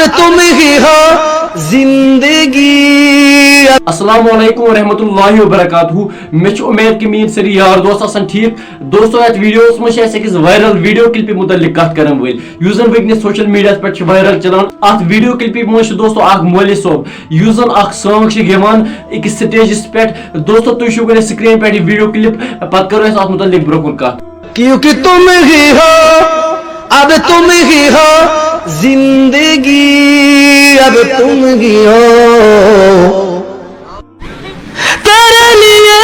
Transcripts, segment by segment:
اب تم ہی ہو زندگی. السلام علیکم ورحمۃ اللہ وبرکاتہ. مے امید کہ میری ساری یار دوست آسان ٹھیک. دوستو ات ویڈیوس مجھ أکس وائرل ویڈیو کلپہ متعلق کت کرن ول یس زن ونکس سوشل میڈیا پہ وائرل چلان. ات ویڈیو کلپہ مجھ دوستو اخ مولوی صوب یس زن اخ سانگ گیوان أکس سٹیجس پہ. دوستو تھی وچھو گۄڈٕ سکرین پہ ویڈیو کلپ پتہ کرو ات متعلق برو کن کت. کیونکہ تم ہی ہو اب تم ہی ہو زندگی, اب تم ہی ہو. تیرے لیے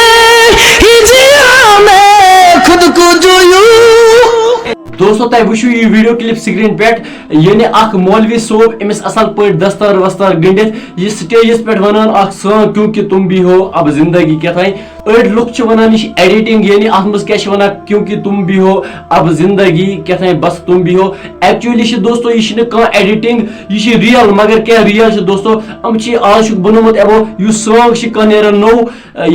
ہی جیا میں خود کو جو یوں. دوستو تہ وچھو یہ ویڈیو کلپ سکرین پہ یعنی اخ مولوی صوب امس اصل پہ دستار وستار گنڈت یہ سٹیجس پہ ونان اخ سانگ کیونکہ تم بھی ہو اب زندگی کیتھائیں. أڑ لُکھ چھِ ونان یہ ایڈیٹنگ یعنی ات مز کیا ونان کیونکہ تم بھی ہو اب زندگی کیتھائیں بس تم بھی ہو. ایکچولی دوستو یہ کھانا ایڈیٹنگ یہ ریئل مگر کیا ریئل دوستو ام آج بنومت ابو یس سانگ کھانا نیران نو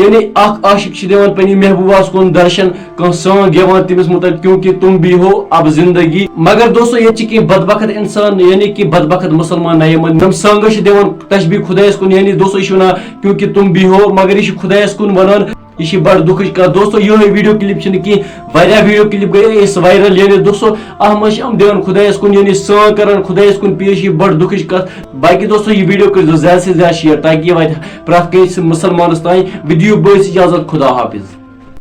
یعنی اخ عاشق دِوان پننہِ محبوباس کُن درشن کھانا سانگ گیوان تمس متعلق کیونکہ تم بھی ہو اب زندگی. مگر دوستو یہ کی بدبخت انسان یعنی کہ بدبخت مسلمان نم سانگ دِوان تشبیہ خدایس کُن یعنی دوستو یہ ونان کیونکہ تم بھی ہو مگر یہ خدایس کُن ونان. یہ بڑ دکھچ کت دوستو. یہ ویڈیو کلپ کی ویڈیو کلپ گئی اس وائرل یعنی دوستو اتھ مجھ دان خدایس کن یعنی سانگ کران خدایس کن پیش. یہ بڑ دکھچ کت. باقی دوستو یہ ویڈیو کر زیادہ سے زیادہ شیئر تاکہ یہ وات پرت کٲنٛسہِ مسلمانس تام. ویڈیو بٲیس اجازت. خدا حافظ.